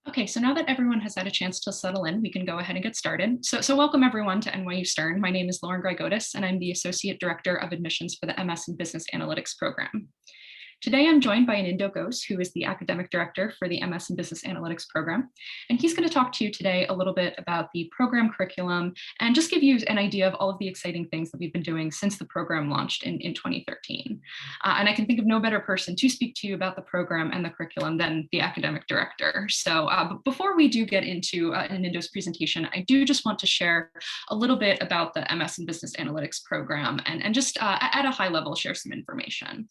Okay, so now that everyone has had a chance to settle in, we can go ahead and get started. So welcome everyone to NYU Stern. My name is Lauren Grygotis, and I'm the Associate Director of Admissions for the MS in Business Analytics program. Today, I'm joined by Anindya Ghose, who is the Academic Director for the MS in Business Analytics program. And he's going to talk to you today a little bit about the program curriculum and just give you an idea of all of the exciting things that we've been doing since the program launched in 2013. And I can think of no better person to speak to you about the program and the curriculum than the Academic Director. So before we do get into Anindya's presentation, I do just want to share a little bit about the MS in Business Analytics program and just at a high level share some information.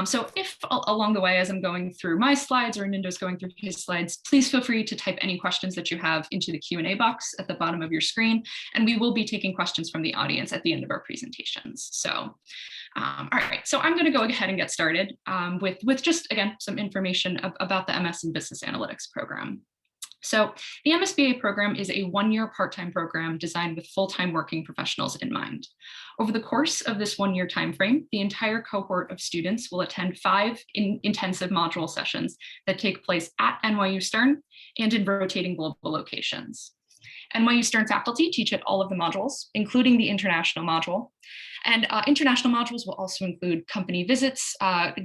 So if along the way, as I'm going through my slides or Anindya's going through his slides, please feel free to type any questions that you have into the Q&A box at the bottom of your screen, and we will be taking questions from the audience at the end of our presentations. So, all right, so I'm going to go ahead and get started with just, again, some information about the MS in Business Analytics program. So the MSBAi program is a one-year part-time program designed with full-time working professionals in mind. Over the course of this one-year timeframe, the entire cohort of students will attend 5 intensive module sessions that take place at NYU Stern and in rotating global locations. NYU Stern faculty teach at all of the modules, including the international module. And international modules will also include company visits,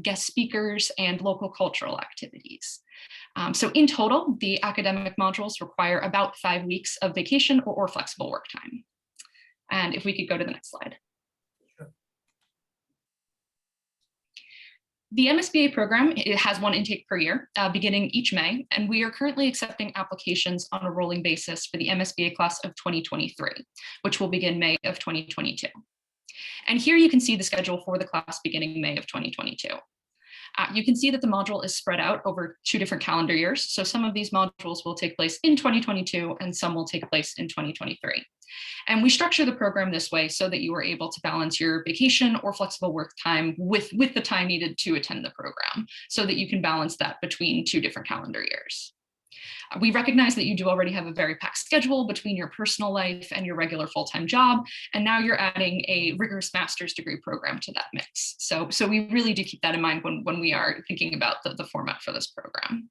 guest speakers, and local cultural activities. So in total, the academic modules require about 5 weeks of vacation or flexible work time. And if we could go to the next slide. Sure. The MSBAi program, it has one intake per year, beginning each May, and we are currently accepting applications on a rolling basis for the MSBAi class of 2023, which will begin May of 2022. And here you can see the schedule for the class beginning May of 2022. You can see that the module is spread out over 2 different calendar years. So some of these modules will take place in 2022 and some will take place in 2023. And we structure the program this way so that you are able to balance your vacation or flexible work time with the time needed to attend the program so that you can balance that between 2 different calendar years. We recognize that you do already have a very packed schedule between your personal life and your regular full-time job, and now you're adding a rigorous master's degree program to that mix. So we really do keep that in mind when we are thinking about the format for this program.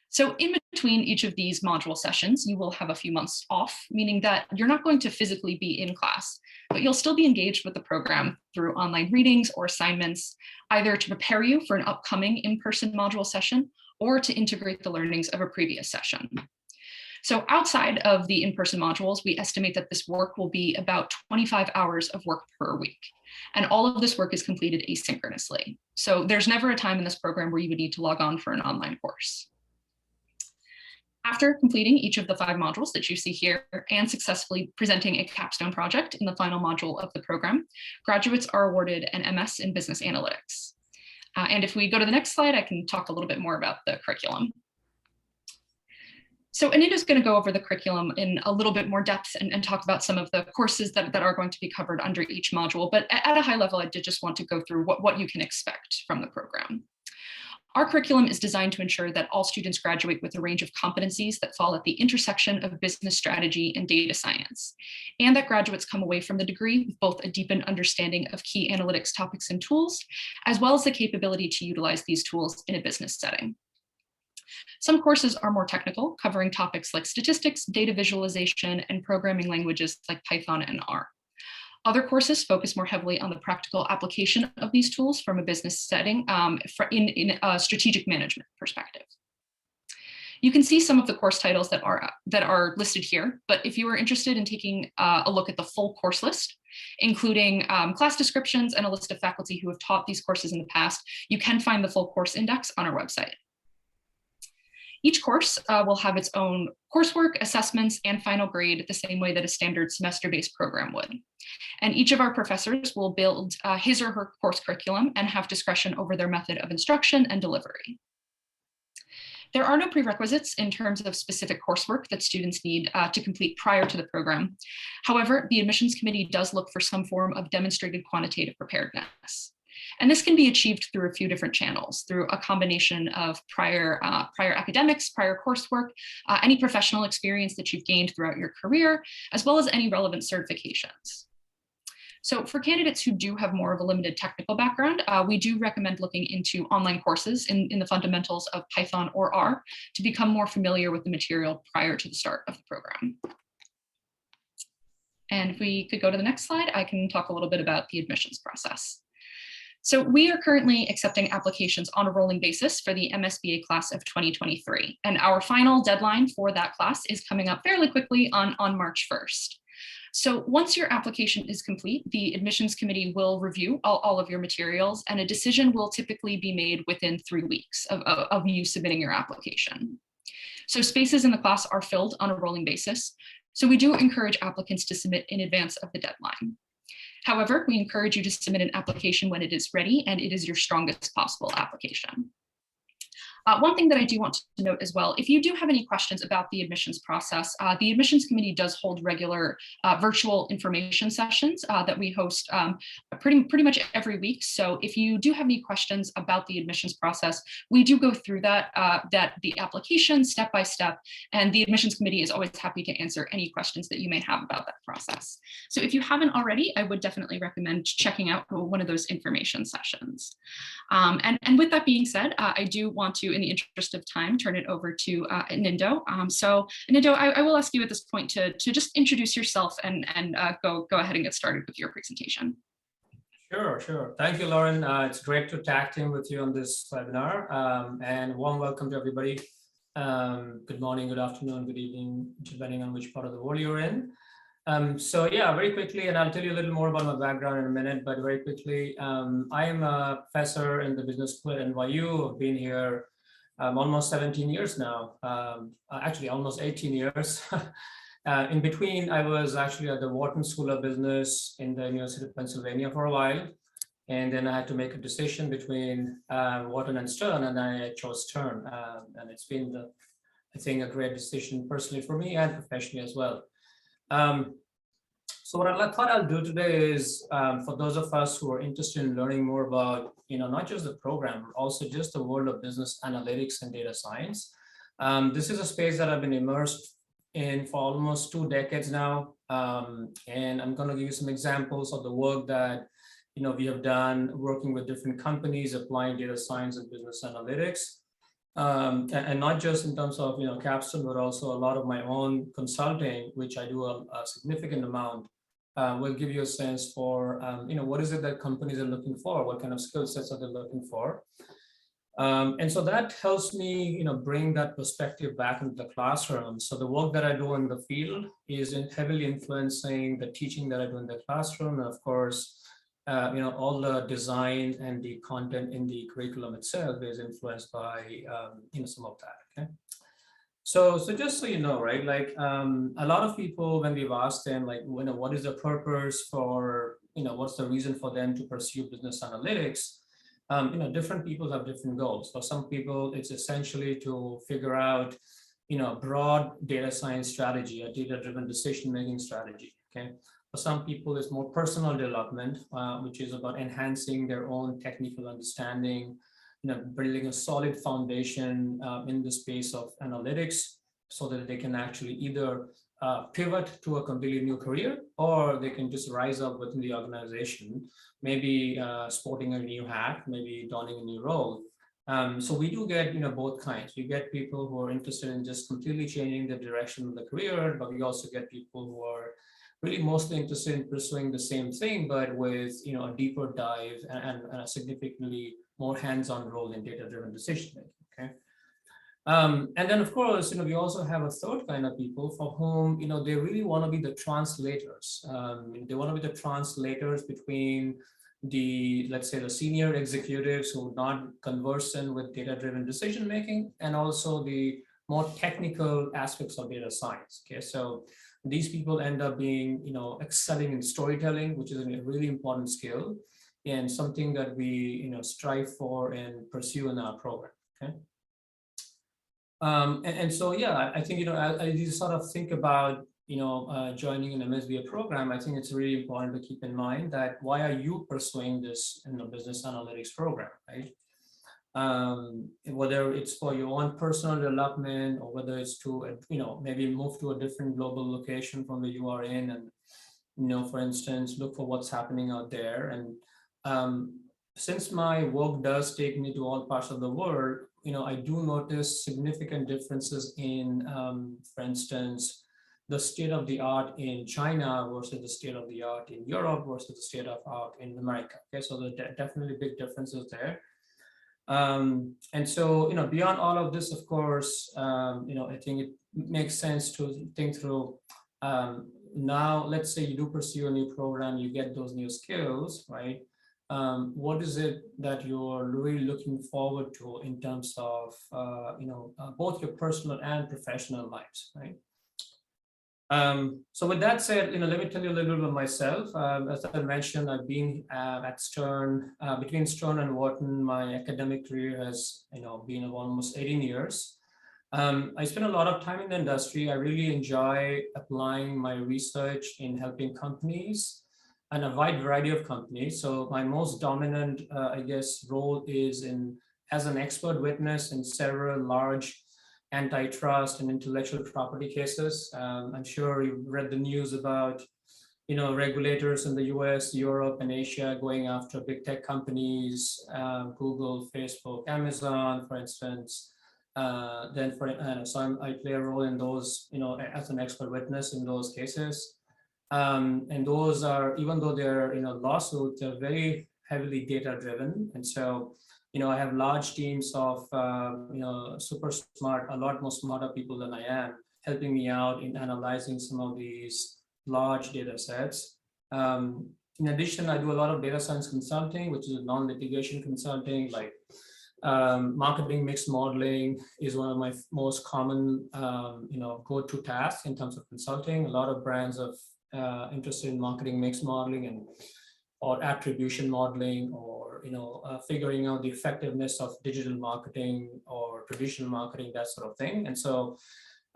So in between each of these module sessions, you will have a few months off, meaning that you're not going to physically be in class, but you'll still be engaged with the program through online readings or assignments, either to prepare you for an upcoming in-person module session or to integrate the learnings of a previous session. So outside of the in-person modules, we estimate that this work will be about 25 hours of work per week. And all of this work is completed asynchronously. So there's never a time in this program where you would need to log on for an online course. After completing each of the 5 modules that you see here and successfully presenting a capstone project in the final module of the program, graduates are awarded an MS in Business Analytics. And if we go to the next slide, I can talk a little bit more about the curriculum. So Anindya's going to go over the curriculum in a little bit more depth and talk about some of the courses that are going to be covered under each module. But at a high level, I did just want to go through what you can expect from the program. Our curriculum is designed to ensure that all students graduate with a range of competencies that fall at the intersection of business strategy and data science, and that graduates come away from the degree with both a deepened understanding of key analytics topics and tools, as well as the capability to utilize these tools in a business setting. Some courses are more technical, covering topics like statistics, data visualization, and programming languages like Python and R. Other courses focus more heavily on the practical application of these tools from a business setting in a strategic management perspective. You can see some of the course titles that are listed here, but if you are interested in taking a look at the full course list, including class descriptions and a list of faculty who have taught these courses in the past, you can find the full course index on our website. Each course will have its own coursework, assessments, and final grade the same way that a standard semester-based program would. And each of our professors will build his or her course curriculum and have discretion over their method of instruction and delivery. There are no prerequisites in terms of specific coursework that students need to complete prior to the program. However, the admissions committee does look for some form of demonstrated quantitative preparedness. And this can be achieved through a few different channels, through a combination of prior academics, prior coursework, any professional experience that you've gained throughout your career, as well as any relevant certifications. So for candidates who do have more of a limited technical background, we do recommend looking into online courses in the fundamentals of Python or R to become more familiar with the material prior to the start of the program. And if we could go to the next slide, I can talk a little bit about the admissions process. So we are currently accepting applications on a rolling basis for the MSBAi class of 2023. And our final deadline for that class is coming up fairly quickly on March 1st. So once your application is complete, the admissions committee will review all of your materials, and a decision will typically be made within 3 weeks of you submitting your application. So spaces in the class are filled on a rolling basis. So we do encourage applicants to submit in advance of the deadline. However, we encourage you to submit an application when it is ready and it is your strongest possible application. One thing that I do want to note as well, if you do have any questions about the admissions process, the admissions committee does hold regular virtual information sessions that we host pretty much every week. So if you do have any questions about the admissions process, we do go through that the application step by step, and the admissions committee is always happy to answer any questions that you may have about that process. So if you haven't already, I would definitely recommend checking out one of those information sessions. And with that being said, I do want to, in the interest of time, turn it over to Anindya. So Anindya, I will ask you at this point to just introduce yourself and go ahead and get started with your presentation. Sure. Thank you, Lauren. It's great to tag team with you on this webinar, and warm welcome to everybody. Good morning, good afternoon, good evening, depending on which part of the world you're in. So yeah, very quickly, and I'll tell you a little more about my background in a minute, but very quickly, I am a professor in the business school at NYU. I've been here almost 17 years now, actually almost 18 years. In between, I was actually at the Wharton School of Business in the University of Pennsylvania for a while. And then I had to make a decision between Wharton and Stern, and I chose Stern. And it's been, I think, a great decision personally for me and professionally as well. So what I thought I'll do today is, for those of us who are interested in learning more about, not just the program, but also just the world of business analytics and data science. This is a space that I've been immersed in for almost 2 decades now. And I'm going to give you some examples of the work that, we have done working with different companies, applying data science and business analytics. And not just in terms of, capstone, but also a lot of my own consulting, which I do a significant amount. Will give you a sense for, what is it that companies are looking for? What kind of skill sets are they looking for? And so that helps me, bring that perspective back into the classroom. So the work that I do in the field is heavily influencing the teaching that I do in the classroom. And of course, all the design and the content in the curriculum itself is influenced by, some of that, okay? So just so you know, right, like a lot of people, when we've asked them, like, what is the purpose for, what's the reason for them to pursue business analytics? Different people have different goals. For some people, it's essentially to figure out, broad data science strategy, a data-driven decision-making strategy, okay? For some people, it's more personal development, which is about enhancing their own technical understanding, building a solid foundation in the space of analytics so that they can actually either pivot to a completely new career, or they can just rise up within the organization, maybe sporting a new hat, maybe donning a new role. So we do get, both kinds. We get people who are interested in just completely changing the direction of the career, but we also get people who are really mostly interested in pursuing the same thing, but with, a deeper dive and a significantly more hands-on role in data-driven decision-making, okay? And then, of course, we also have a third kind of people for whom, they really want to be the translators. They want to be the translators between let's say, the senior executives who are not conversant with data-driven decision-making, and also the more technical aspects of data science, okay? So these people end up being, excelling in storytelling, which is a really important skill and something that we, strive for and pursue in our program, okay? And so, yeah, I think, as you sort of think about, joining an MSBAi program, I think it's really important to keep in mind that why are you pursuing this in the business analytics program, right? Whether it's for your own personal development, or whether it's to, maybe move to a different global location from where you are in, and, for instance, look for what's happening out there. And since my work does take me to all parts of the world, I do notice significant differences in, for instance, the state of the art in China versus the state of the art in Europe versus the state of art in America. Okay, so there are definitely big differences there. And so, beyond all of this, of course, I think it makes sense to think through, now, let's say you do pursue a new program, you get those new skills, right? What is it that you're really looking forward to in terms of, both your personal and professional lives, right? So with that said, let me tell you a little bit about myself. As I mentioned, I've been at Stern, between Stern and Wharton. My academic career has, been of almost 18 years. I spent a lot of time in the industry. I really enjoy applying my research in helping companies and a wide variety of companies. So my most dominant, I guess, role is as an expert witness in several large antitrust and intellectual property cases. I'm sure you've read the news about, regulators in the US, Europe, and Asia going after big tech companies, Google, Facebook, Amazon, for instance. So I play a role in those, as an expert witness in those cases. And those are, even though they're, lawsuits, they're very heavily data driven. And so, I have large teams of, super smart, a lot more smarter people than I am, helping me out in analyzing some of these large data sets. In addition, I do a lot of data science consulting, which is non-litigation consulting, like marketing mix modeling is one of my most common, go-to tasks in terms of consulting. A lot of brands are interested in marketing mix modeling or attribution modeling, or figuring out the effectiveness of digital marketing or traditional marketing, that sort of thing. And so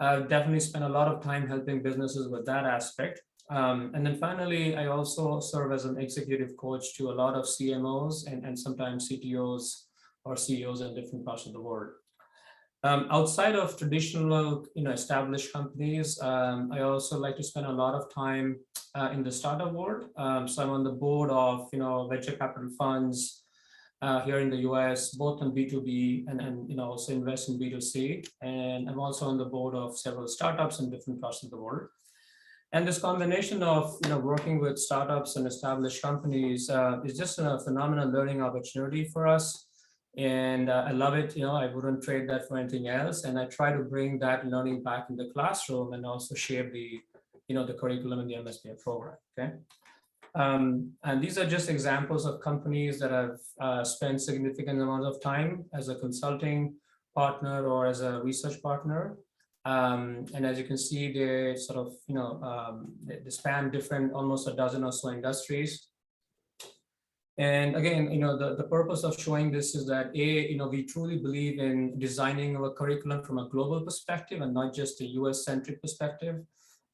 I've definitely spent a lot of time helping businesses with that aspect. And then finally, I also serve as an executive coach to a lot of CMOs and sometimes CTOs or CEOs in different parts of the world. Outside of traditional, established companies, I also like to spend a lot of time in the startup world. So I'm on the board of, venture capital funds here in the US, both on B2B and also invest in B2C. And I'm also on the board of several startups in different parts of the world. And this combination of, working with startups and established companies is just a phenomenal learning opportunity for us. And I love it. I wouldn't trade that for anything else. And I try to bring that learning back in the classroom and also shape the, the curriculum in the MSBAi program. Okay. And these are just examples of companies that have spent significant amount of time as a consulting partner or as a research partner. And as you can see, they sort of, they span different, almost a dozen or so industries. And again, the purpose of showing this is that we truly believe in designing our curriculum from a global perspective and not just a US-centric perspective.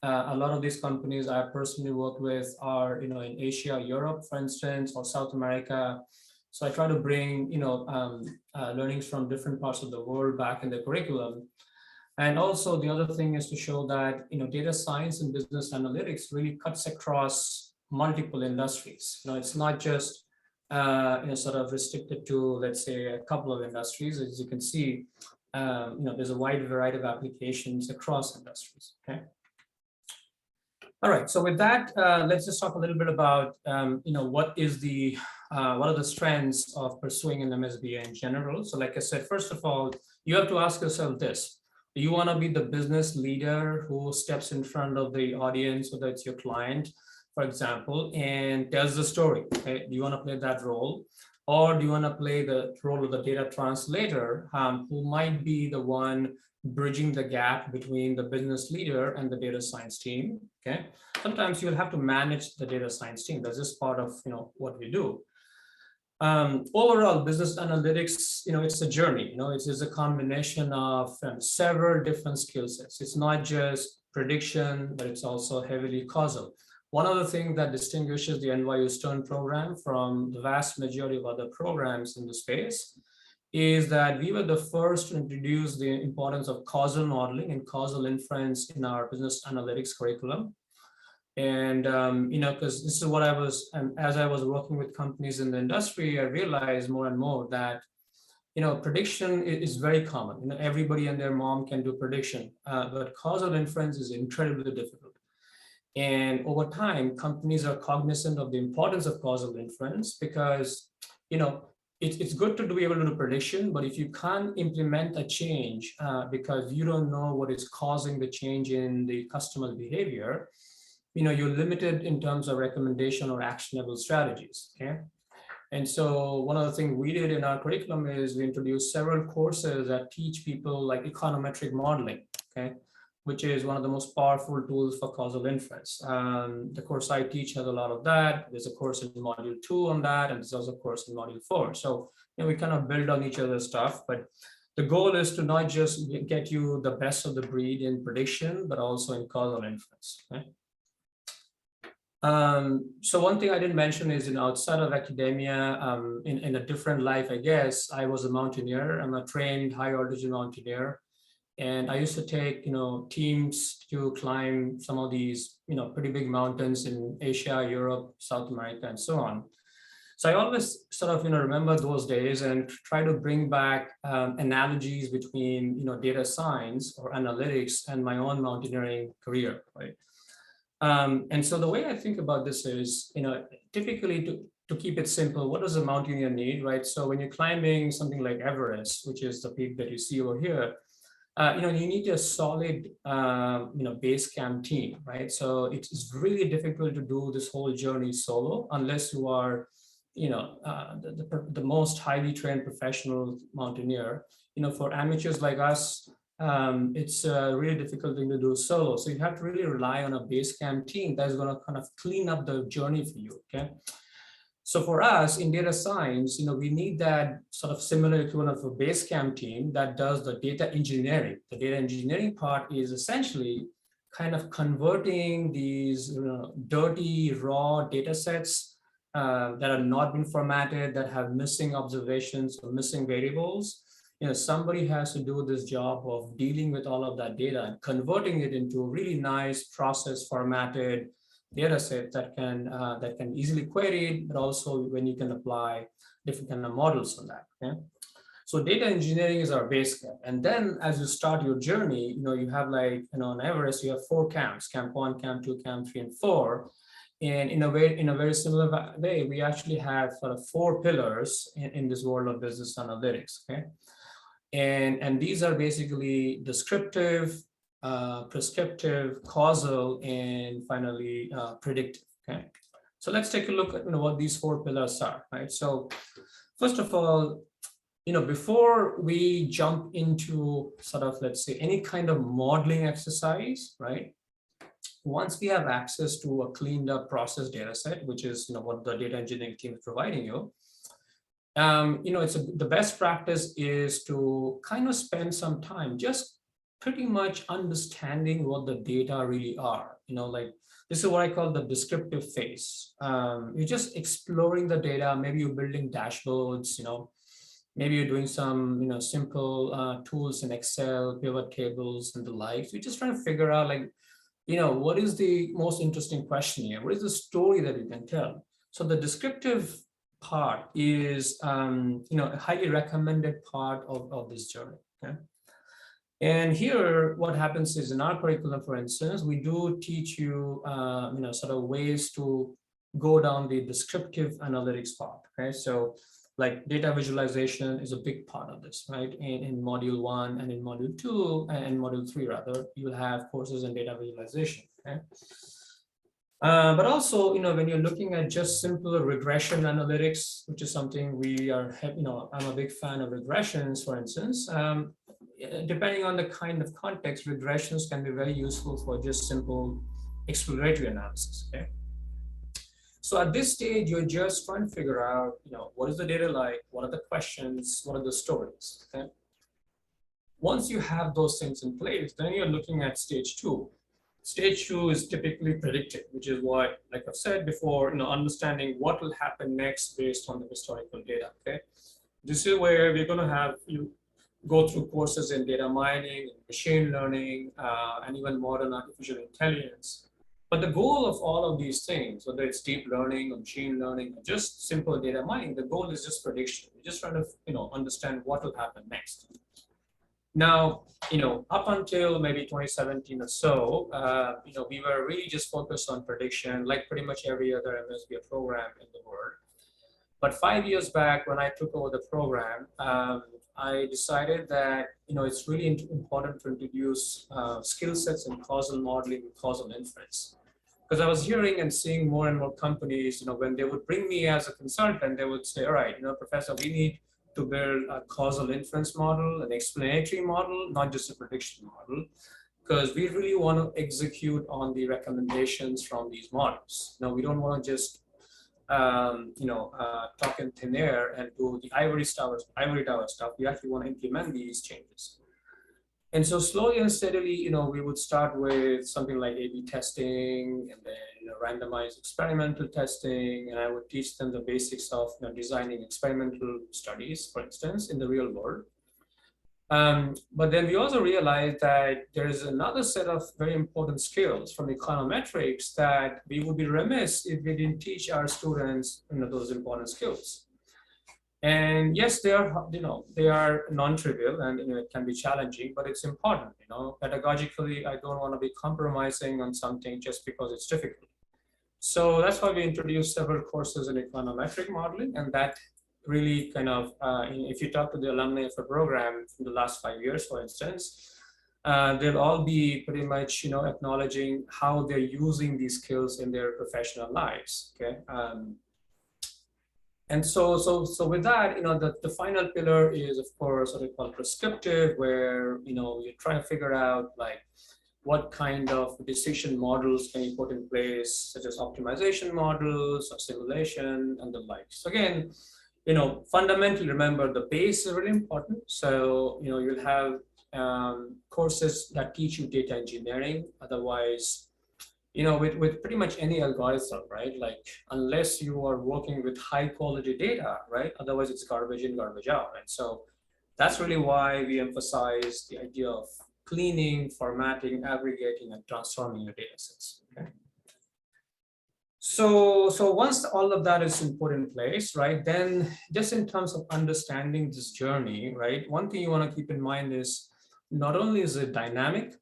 A lot of these companies I personally work with are, in Asia, Europe, for instance, or South America. So I try to bring, learnings from different parts of the world back in the curriculum. And also the other thing is to show that, data science and business analytics really cuts across multiple industries. It's not just sort of restricted to, let's say, a couple of industries. As you can see, there's a wide variety of applications across industries. Okay. All right. So with that, let's just talk a little bit about, what are the strengths of pursuing an MSBAi in general. So like I said, first of all, you have to ask yourself this. Do you want to be the business leader who steps in front of the audience, whether it's your client, for example, and tells the story? Okay? Do you want to play that role? Or do you want to play the role of the data translator, who might be the one bridging the gap between the business leader and the data science team? Okay. Sometimes you'll have to manage the data science team. That's just part of what we do. Overall, business analytics, it's a journey. It's a combination of several different skill sets. It's not just prediction, but it's also heavily causal. One of the things that distinguishes the NYU Stern program from the vast majority of other programs in the space is that we were the first to introduce the importance of causal modeling and causal inference in our business analytics curriculum. And, because this is what I was, and as I was working with companies in the industry, I realized more and more that, prediction is very common. Everybody and their mom can do prediction, but causal inference is incredibly difficult. And over time, companies are cognizant of the importance of causal inference because, it's good to be able to do prediction, but if you can't implement a change because you don't know what is causing the change in the customer's behavior, you're limited in terms of recommendation or actionable strategies. Okay. And so one of the things we did in our curriculum is we introduced several courses that teach people like econometric modeling, okay, which is one of the most powerful tools for causal inference. The course I teach has a lot of that. There's a course in module 2 on that, and there's also a course in module 4. So we kind of build on each other's stuff, but the goal is to not just get you the best of the breed in prediction, but also in causal inference. Okay? So one thing I didn't mention is outside of academia, in a different life, I guess, I was a mountaineer. I'm a trained high altitude mountaineer. And I used to take, teams to climb some of these, pretty big mountains in Asia, Europe, South America, and so on. So I always sort of, remember those days and try to bring back analogies between, data science or analytics and my own mountaineering career, right? And so the way I think about this is, typically to keep it simple, what does a mountaineer need, right? So when you're climbing something like Everest, which is the peak that you see over here, you need a solid, base camp team, right? So it's really difficult to do this whole journey solo unless you are, the most highly trained professional mountaineer. For amateurs like us, it's a really difficult thing to do solo. So you have to really rely on a base camp team that's going to kind of clean up the journey for you, okay? So for us in data science, we need that sort of similar equivalent of a base camp team that does the data engineering. The data engineering part is essentially kind of converting these dirty, raw data sets that are not been formatted, that have missing observations or missing variables. Somebody has to do this job of dealing with all of that data and converting it into a really nice process formatted data set that can easily query, but also when you can apply different kind of models on that. Okay? So data engineering is our base camp. And then as you start your journey, you have like, on Everest, you have 4 camps, camp 1, camp 2, camp 3, and 4. And in a very similar way, we actually have sort of 4 pillars in this world of business analytics. Okay. And these are basically descriptive, prescriptive, causal, and finally predictive. Okay, so let's take a look at what these 4 pillars are. Right. So first of all, before we jump into sort of, let's say, any kind of modeling exercise, right? Once we have access to a cleaned up process data set, which is what the data engineering team is providing you, the best practice is to kind of spend some time just pretty much understanding what the data really are. Like this is what I call the descriptive phase. You're just exploring the data. Maybe you're building dashboards. Maybe you're doing some simple tools in Excel, pivot tables, and the like. So you're just trying to figure out like, what is the most interesting question here? What is the story that you can tell? So the descriptive part is a highly recommended part of this journey. Okay. And here what happens is in our curriculum, for instance, we do teach you sort of ways to go down the descriptive analytics part. Okay, so like data visualization is a big part of this, right? In module 1 and in module 2 and module 3 rather, you'll have courses in data visualization. Okay. But also, when you're looking at just simple regression analytics, which is something we are, I'm a big fan of regressions, for instance. Depending on the kind of context, regressions can be very useful for just simple exploratory analysis. Okay. So at this stage, you're just trying to figure out, what is the data like? What are the questions? What are the stories? Okay. Once you have those things in place, then you're looking at stage 2. Stage 2 is typically predictive, which is what, like I've said before, understanding what will happen next based on the historical data. Okay, this is where we're going to have you go through courses in data mining, machine learning, and even modern artificial intelligence. But the goal of all of these things, whether it's deep learning or machine learning or just simple data mining, the goal is just prediction. We're just trying to understand what will happen next. Now, up until maybe 2017 or so, we were really just focused on prediction, like pretty much every other MSBAi program in the world. But 5 years back, when I took over the program, I decided that it's really important to introduce skill sets in causal modeling and causal inference. Because I was hearing and seeing more and more companies, when they would bring me as a consultant, they would say, all right, Professor, we need to build a causal inference model, an explanatory model, not just a prediction model, because we really want to execute on the recommendations from these models. Now, we don't want to just talk in thin air and do the ivory tower stuff. We actually want to implement these changes. And so slowly and steadily, we would start with something like A/B testing, and then randomized experimental testing, and I would teach them the basics of designing experimental studies, for instance, in the real world. But then we also realized that there is another set of very important skills from econometrics that we would be remiss if we didn't teach our students those important skills. And yes, they are non-trivial, and it can be challenging, but it's important. Pedagogically, I don't want to be compromising on something just because it's difficult. So that's why we introduced several courses in econometric modeling, and that really kind of, if you talk to the alumni of a program in the last 5 years, for instance, they'll all be pretty much, acknowledging how they're using these skills in their professional lives. Okay. And so with that, the final pillar is, of course, what we call prescriptive, where, you try to figure out like what kind of decision models can you put in place, such as optimization models or simulation and the like. So again, fundamentally, remember the base is really important. So, you'll have courses that teach you data engineering. Otherwise, with pretty much any algorithm, right? Like, unless you are working with high quality data, right? Otherwise, it's garbage in, garbage out. And so that's really why we emphasize the idea of cleaning, formatting, aggregating, and transforming your data sets. Okay. So once all of that is put in place, right, then just in terms of understanding this journey, right, one thing you want to keep in mind is not only is it dynamic,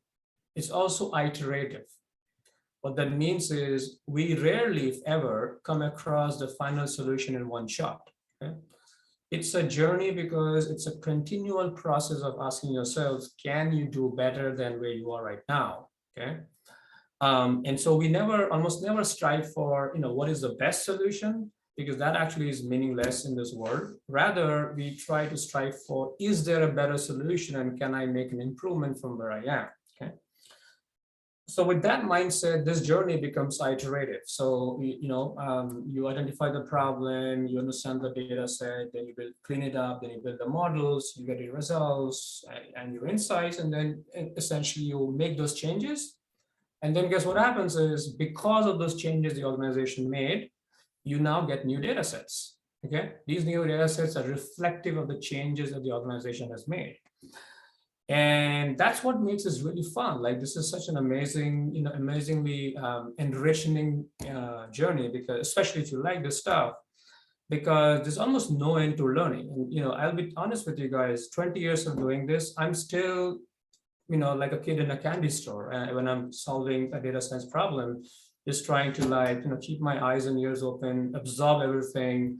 it's also iterative. What that means is we rarely, if ever, come across the final solution in one shot. Okay? It's a journey because it's a continual process of asking yourselves, can you do better than where you are right now? Okay. And so we almost never strive for, what is the best solution, because that actually is meaningless in this world. Rather, we try to strive for, is there a better solution and can I make an improvement from where I am? Okay. So with that mindset, this journey becomes iterative. So, you identify the problem, you understand the data set, then you clean it up, then you build the models, you get your results and your insights, and then essentially you make those changes. And then guess what happens is, because of those changes the organization made, you now get new data sets. Okay, these new data sets are reflective of the changes that the organization has made. And that's what makes this really fun. Like, this is such an amazing, amazingly enriching journey, because especially if you like this stuff, because there's almost no end to learning. And, I'll be honest with you guys, 20 years of doing this, I'm still, like a kid in a candy store when I'm solving a data science problem, just trying to keep my eyes and ears open, absorb everything,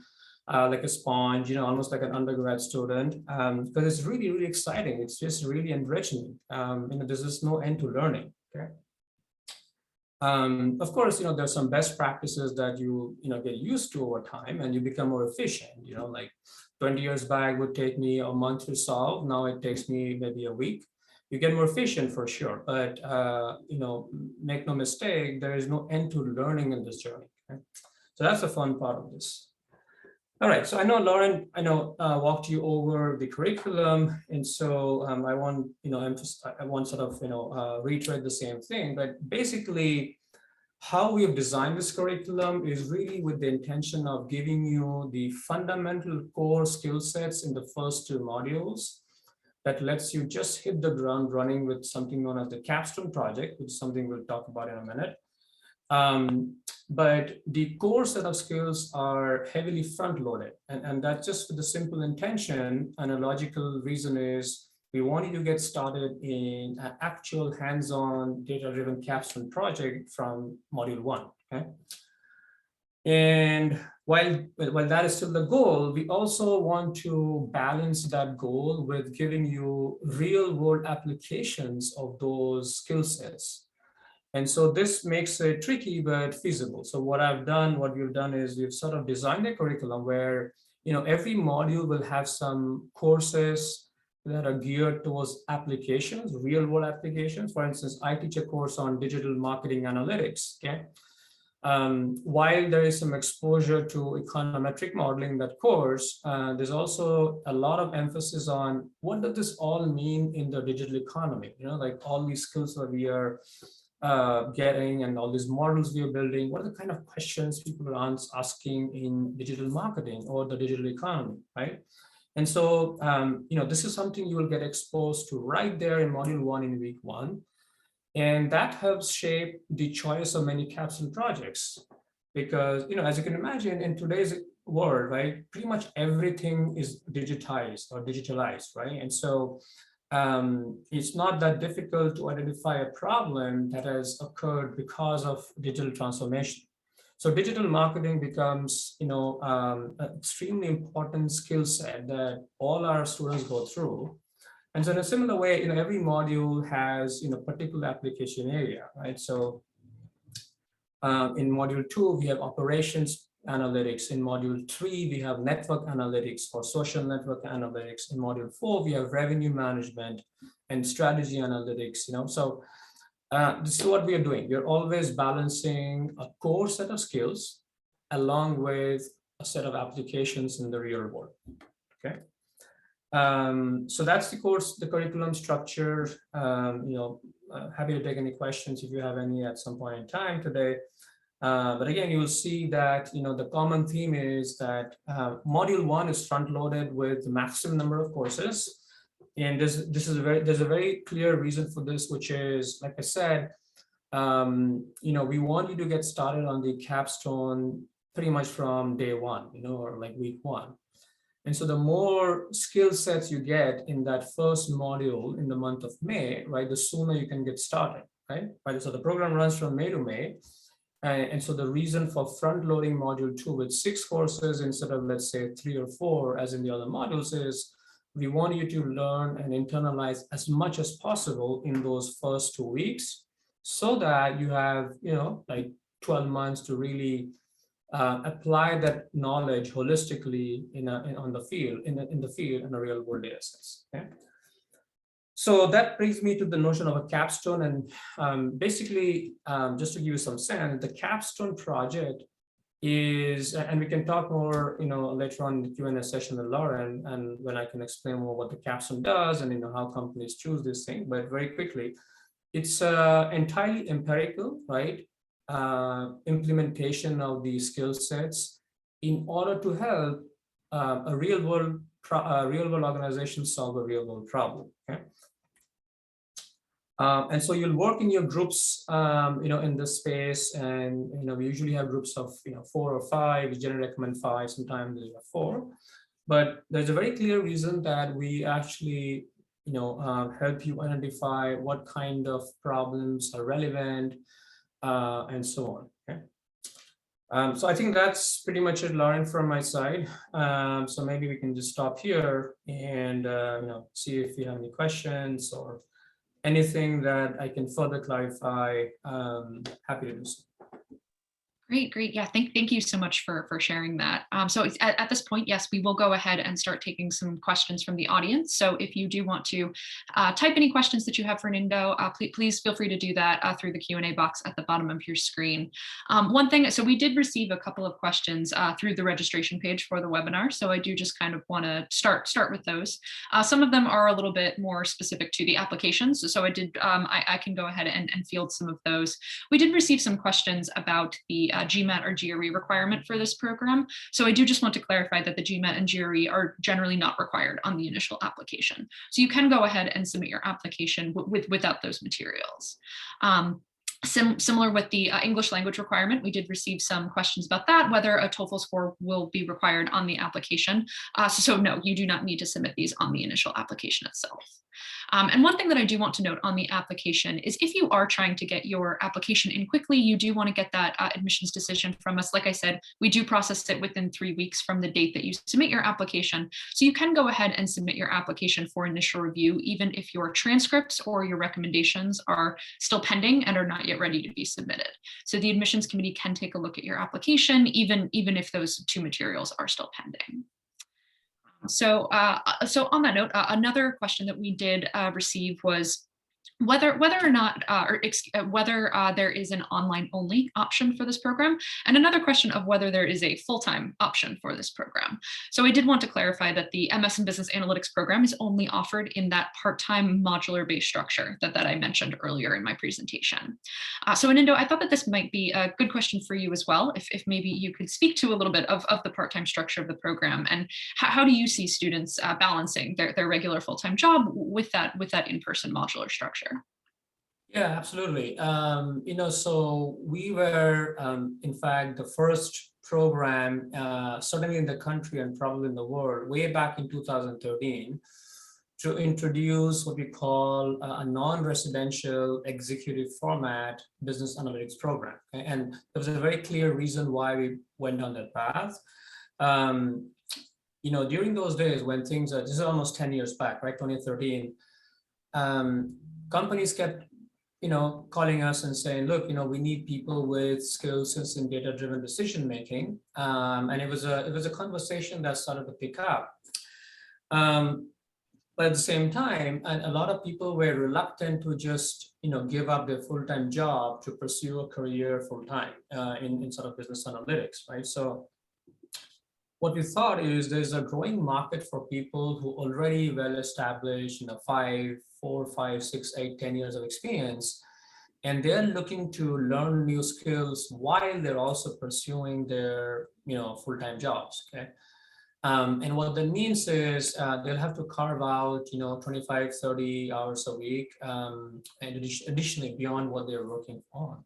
like a sponge, almost like an undergrad student, because it's really, really exciting. It's just really enriching. There's just no end to learning. Okay. Of course, there's some best practices that you get used to over time, and you become more efficient. Like 20 years back would take me a month to solve. Now it takes me maybe a week. You get more efficient for sure, but make no mistake, there is no end to learning in this journey. Okay? So that's the fun part of this. All right, so I know Lauren, walked you over the curriculum, and so I want, sort of, reiterate the same thing. But basically, how we have designed this curriculum is really with the intention of giving you the fundamental core skill sets in the first 2 modules that lets you just hit the ground running with something known as the capstone project, which is something we'll talk about in a minute. But the core set of skills are heavily front-loaded, and that's just for the simple intention. And a logical reason is we want you to get started in an actual hands-on data-driven capstone project from module 1. Okay. And while that is still the goal, we also want to balance that goal with giving you real-world applications of those skill sets. And so this makes it tricky, but feasible. So what we've done is we've sort of designed a curriculum where, every module will have some courses that are geared towards applications, real world applications. For instance, I teach a course on digital marketing analytics. Okay. While there is some exposure to econometric modeling in that course, there's also a lot of emphasis on what does this all mean in the digital economy, like all these skills that we are getting and all these models we are building, what are the kind of questions people are asking in digital marketing or the digital economy, right? And so, this is something you will get exposed to right there in module 1 in week 1. And that helps shape the choice of many capstone projects. Because, as you can imagine, in today's world, right, pretty much everything is digitized or digitalized, right? And so it's not that difficult to identify a problem that has occurred because of digital transformation. So digital marketing becomes, an extremely important skill set that all our students go through. And so in a similar way, every module has, particular application area, right? So in module 2, we have operations analytics. In module 3, we have network analytics for social network analytics. In module 4, we have revenue management and strategy analytics. So this is what we are doing. We're always balancing a core set of skills along with a set of applications in the real world. Okay. So that's the curriculum structure. Happy to take any questions if you have any at some point in time today. But again, you will see that the common theme is that module 1 is front loaded with the maximum number of courses, and there's a very clear reason for this, which is, like I said, we want you to get started on the capstone pretty much from day 1, or like week 1. And so the more skill sets you get in that first module in the month of May, right, the sooner you can get started, right? So the program runs from May to May. And so the reason for front loading module 2 with 6 courses instead of, let's say, 3 or 4 as in the other modules is we want you to learn and internalize as much as possible in those first 2 weeks so that you have, like 12 months to really apply that knowledge holistically in the field in a real world data sets. Okay? So that brings me to the notion of a capstone, and basically, just to give you some sense, the capstone project is, and we can talk more, later on in the Q&A session with Lauren, and when I can explain more what the capstone does and how companies choose this thing. But very quickly, it's entirely empirical, right? Implementation of these skill sets in order to help a real world organization solve a real world problem. Okay. And so you'll work in your groups, in this space, and we usually have groups of 4 or 5. We generally recommend 5. Sometimes there's 4, but there's a very clear reason that we actually help you identify what kind of problems are relevant, and so on. Okay. So I think that's pretty much it, Lauren, from my side. So maybe we can just stop here and see if you have any questions or anything that I can further clarify. Happy to do so. Great. Yeah, thank you so much for sharing that. So at this point, yes, we will go ahead and start taking some questions from the audience. So if you do want to type any questions that you have for Nindo, please feel free to do that through the Q&A box at the bottom of your screen. One thing, so we did receive a couple of questions through the registration page for the webinar. So I do just kind of want to start with those. Some of them are a little bit more specific to the applications. So I can go ahead and field some of those. We did receive some questions about the GMAT or GRE requirement for this program. So I do just want to clarify that the GMAT and GRE are generally not required on the initial application. So you can go ahead and submit your application without those materials. Similar with the English language requirement, we did receive some questions about that, whether a TOEFL score will be required on the application. So no, you do not need to submit these on the initial application itself. And one thing that I do want to note on the application is if you are trying to get your application in quickly, you do want to get that admissions decision from us. Like I said, we do process it within 3 weeks from the date that you submit your application. So you can go ahead and submit your application for initial review, even if your transcripts or your recommendations are still pending and are not yet ready to be submitted. So the admissions committee can take a look at your application, even if those 2 materials are still pending. So on that note, another question that we did receive was whether or not whether there is an online only option for this program, and another question of whether there is a full-time option for this program. So I did want to clarify that the MS in Business Analytics program is only offered in that part-time modular based structure that I mentioned earlier in my presentation. So Anindya, I thought that this might be a good question for you as well, if maybe you could speak to a little bit of the part-time structure of the program, and how do you see students balancing their regular full-time job with that in-person modular structure? Yeah, absolutely. So we were, in fact, the first program, certainly in the country and probably in the world, way back in 2013, to introduce what we call a non-residential executive format business analytics program. And there was a very clear reason why we went down that path. During those days when things are, this is almost 10 years back, right, 2013, companies kept calling us and saying, look, we need people with skills in data-driven decision making, and it was a conversation that started to pick up. But at the same time, and a lot of people were reluctant to just give up their full-time job to pursue a career full-time in sort of business analytics, right? So what we thought is there's a growing market for people who already well established, 4, 5, 6, 8, 10 years of experience, and they're looking to learn new skills while they're also pursuing their full-time jobs. Okay, and what that means is they'll have to carve out 25, 30 hours a week, and additionally beyond what they're working on.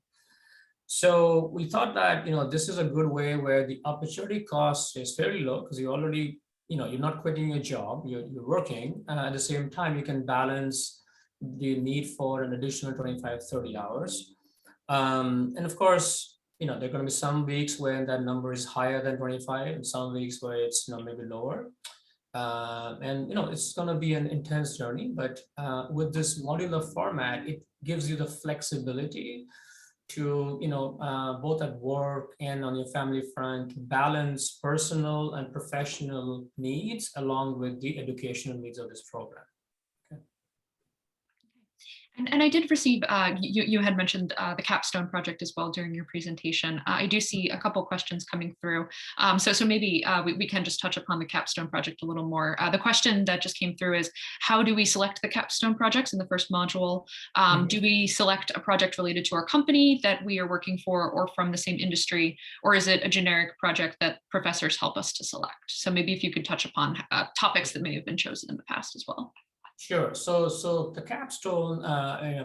So we thought that this is a good way where the opportunity cost is fairly low because you already you're not quitting your job, you're working. At the same time, you can balance the need for an additional 25, 30 hours. And of course, there are going to be some weeks when that number is higher than 25 and some weeks where it's maybe lower. And it's going to be an intense journey, but with this modular format, it gives you the flexibility to both at work and on your family front, balance personal and professional needs along with the educational needs of this program. And I did receive, you had mentioned the capstone project as well during your presentation. I do see a couple questions coming through. So maybe we can just touch upon the capstone project a little more. The question that just came through is, how do we select the capstone projects in the first module? Do we select a project related to our company that we are working for or from the same industry, or is it a generic project that professors help us to select? So maybe if you could touch upon topics that may have been chosen in the past as well. Sure. So the capstone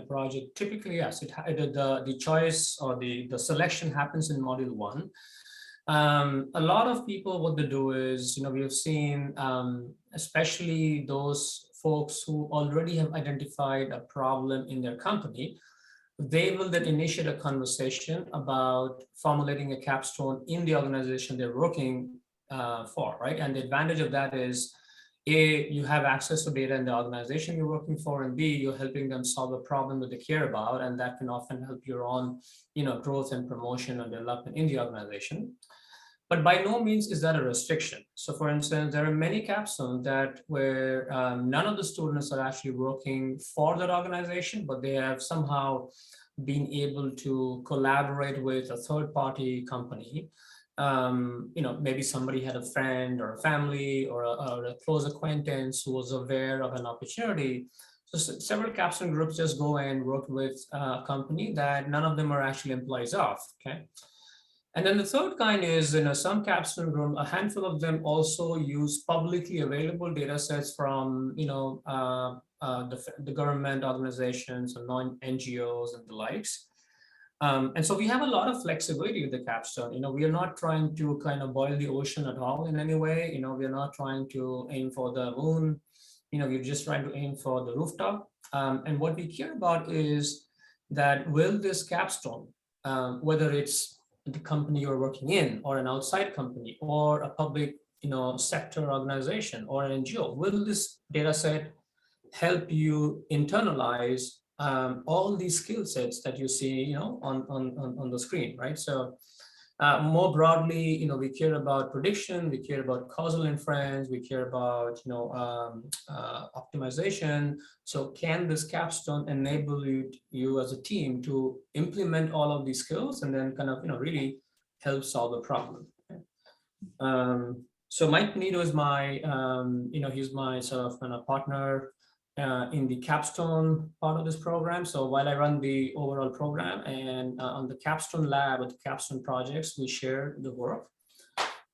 project, typically, yes, the choice or the selection happens in module 1. A lot of people, what they do is, we have seen, especially those folks who already have identified a problem in their company, they will then initiate a conversation about formulating a capstone in the organization they're working for, right? And the advantage of that is, A, you have access to data in the organization you're working for, and B, you're helping them solve a problem that they care about, and that can often help your own, growth and promotion and development in the organization. But by no means is that a restriction. So for instance, there are many capstones that where none of the students are actually working for that organization, but they have somehow been able to collaborate with a third-party company. Maybe somebody had a friend or a family or a close acquaintance who was aware of an opportunity. So several capstone groups just go and work with a company that none of them are actually employees of, okay? And then the third kind is, some capstone group, a handful of them also use publicly available data sets from, the government organizations and non-NGOs and the likes. And so we have a lot of flexibility with the capstone. We are not trying to kind of boil the ocean at all in any way. We are not trying to aim for the moon. We're just trying to aim for the rooftop. And what we care about is that will this capstone, whether it's the company you're working in or an outside company or a public sector organization or an NGO, will this data set help you internalize all these skill sets that you see on the screen, right? So more broadly, we care about prediction, we care about causal inference, we care about optimization. So can this capstone enable you as a team to implement all of these skills and then kind of really help solve the problem? So Mike Nito is my he's my sort of kind of partner in the capstone part of this program. So while I run the overall program, and on the capstone lab or the capstone projects, we share the work.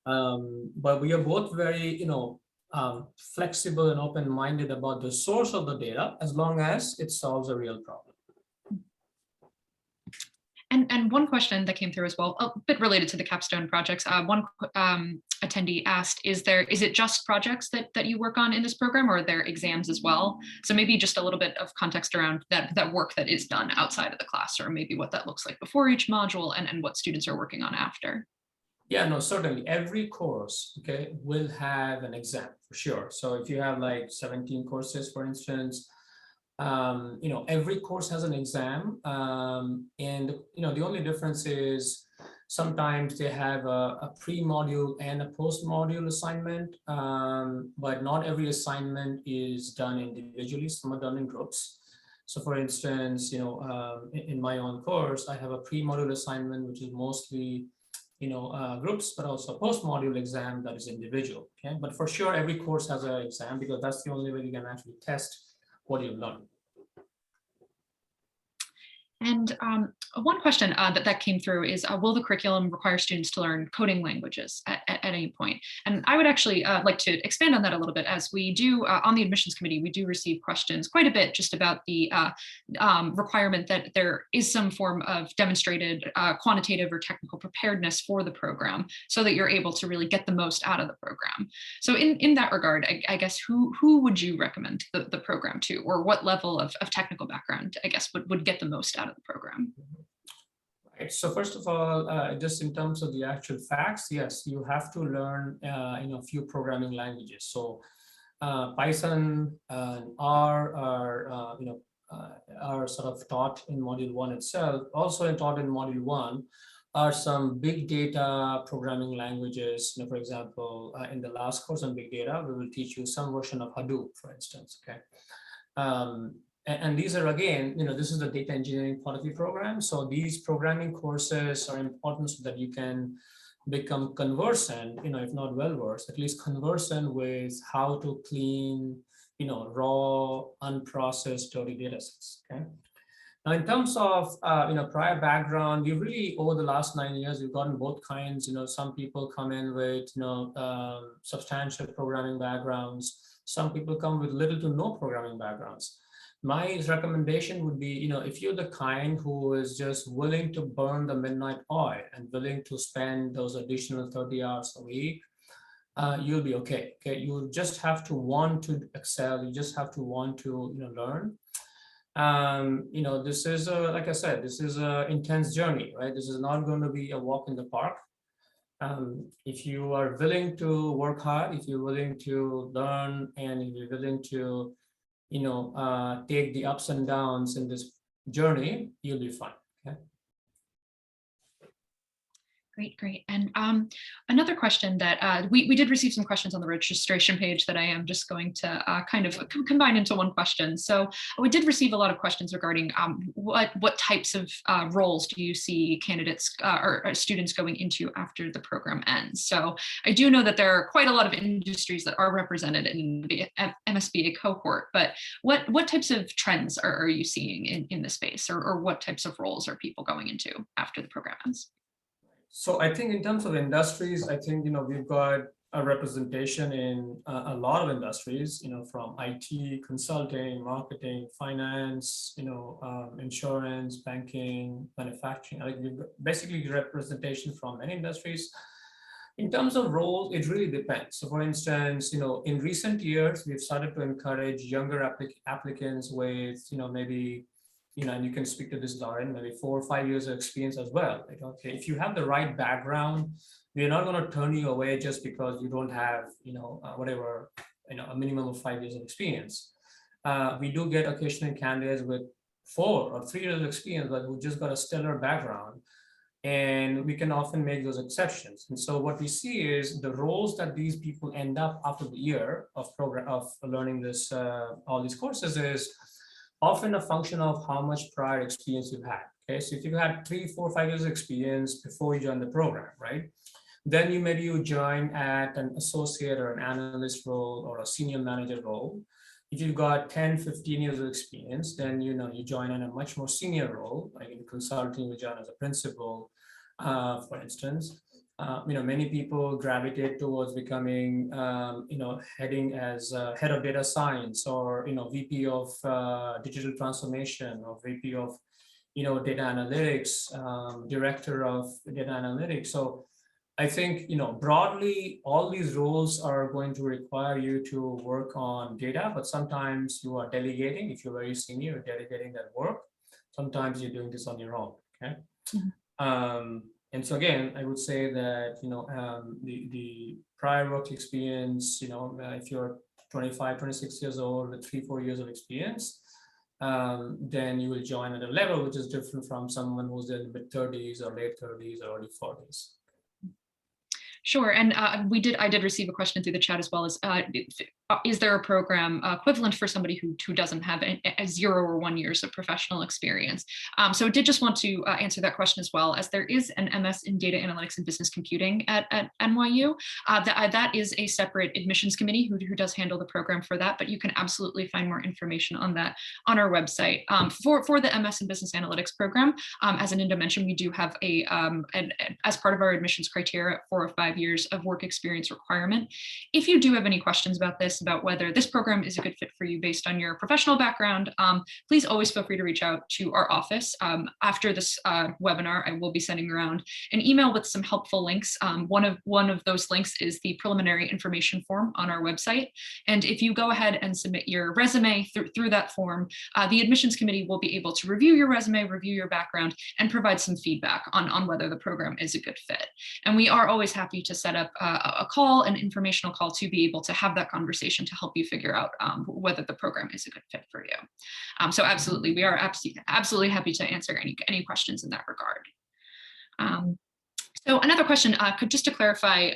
But we are both very flexible and open-minded about the source of the data, as long as it solves a real problem. And one question that came through as well, a bit related to the capstone projects. One attendee asked, is it just projects that you work on in this program, or are there exams as well? So maybe just a little bit of context around that work that is done outside of the class, or maybe what that looks like before each module and what students are working on after. Yeah, no, certainly every course, okay, will have an exam for sure. So if you have like 17 courses, for instance, every course has an exam, and the only difference is sometimes they have a pre-module and a post-module assignment, but not every assignment is done individually. Some are done in groups. So for instance, in my own course, I have a pre-module assignment, which is mostly groups, but also a post-module exam that is individual. Okay, but for sure every course has an exam, because that's the only way you can actually test what you've learned. And one question that came through is, will the curriculum require students to learn coding languages at any point? And I would actually like to expand on that a little bit, as we do on the admissions committee, we do receive questions quite a bit just about the requirement that there is some form of demonstrated quantitative or technical preparedness for the program, so that you're able to really get the most out of the program. So in that regard, I guess who would you recommend the program to, or what level of technical background, I guess, would get the most out of the program? Right. So first of all, just in terms of the actual facts, yes, you have to learn a few programming languages. So Python and R are sort of taught in module 1 itself. Also taught in module 1 are some big data programming languages. For example, in the last course on big data, we will teach you some version of Hadoop, for instance. Okay. And these are, again, this is the data engineering part of the program. So these programming courses are important so that you can become conversant, if not well-versed, at least conversant with how to clean, raw, unprocessed, dirty data sets. Okay. Now, in terms of prior background, we really, over the last 9 years, we've gotten both kinds. Some people come in with substantial programming backgrounds. Some people come with little to no programming backgrounds. My recommendation would be, if you're the kind who is just willing to burn the midnight oil and willing to spend those additional 30 hours a week, you'll be okay. Okay, you just have to want to excel. You just have to want to learn. This is like I said, this is an intense journey, right? This is not going to be a walk in the park. If you are willing to work hard, if you're willing to learn, and if you're willing to take the ups and downs in this journey, you'll be fine. Okay. Great. And another question that we did receive some questions on the registration page that I am just going to kind of combine into one question. So we did receive a lot of questions regarding what types of roles do you see candidates or students going into after the program ends. So I do know that there are quite a lot of industries that are represented in the MSBAi cohort, but what types of trends are you seeing in the space, or what types of roles are people going into after the program ends? So I think in terms of industries, I think, we've got a representation in a lot of industries, from IT, consulting, marketing, finance, insurance, banking, manufacturing. Like we've got basically representation from many industries. In terms of roles, it really depends. So for instance, in recent years, we've started to encourage younger applicants with, maybe, and you can speak to this, Lauren, maybe 4 or 5 years of experience as well. Like, okay, if you have the right background, we're not going to turn you away just because you don't have, whatever, a minimum of 5 years of experience. We do get occasional candidates with 4 or 3 years of experience, but who just got a stellar background. And we can often make those exceptions. And so what we see is the roles that these people end up after the year of learning this, all these courses is often a function of how much prior experience you've had. Okay, so if you had 3, 4, 5 years of experience before you join the program, right? Then you join at an associate or an analyst role or a senior manager role. If you've got 10, 15 years of experience, then you join in a much more senior role, like in consulting, you join as a principal, for instance. Many people gravitate towards becoming, heading as head of data science or, VP of digital transformation or VP of, data analytics, director of data analytics. So I think, broadly, all these roles are going to require you to work on data, but sometimes you are delegating. If you're very senior, you're delegating that work. Sometimes you're doing this on your own, okay? Mm-hmm. And so again, I would say that, the prior work experience, if you're 25, 26 years old with 3, 4 years of experience, then you will join at a level which is different from someone who's in the mid-30s or late 30s or early 40s. Sure, and I did receive a question through the chat as well as, is there a program equivalent for somebody who doesn't have a 0 or 1 years of professional experience? So I did just want to answer that question as well, as there is an MS in Data Analytics and Business Computing at NYU. That is a separate admissions committee who does handle the program for that, but you can absolutely find more information on that on our website. For the MS in Business Analytics program, as Anindya mentioned, we do have as part of our admissions criteria, 4 or 5 years of work experience requirement. If you do have any questions about this, about whether this program is a good fit for you based on your professional background, please always feel free to reach out to our office. After this webinar, I will be sending around an email with some helpful links. One of those links is the preliminary information form on our website. And if you go ahead and submit your resume through that form, the admissions committee will be able to review your resume, review your background, and provide some feedback on whether the program is a good fit. And we are always happy to set up a call, an informational call, to be able to have that conversation to help you figure out whether the program is a good fit for you. So absolutely, we are absolutely happy to answer any questions in that regard. So another question, just to clarify,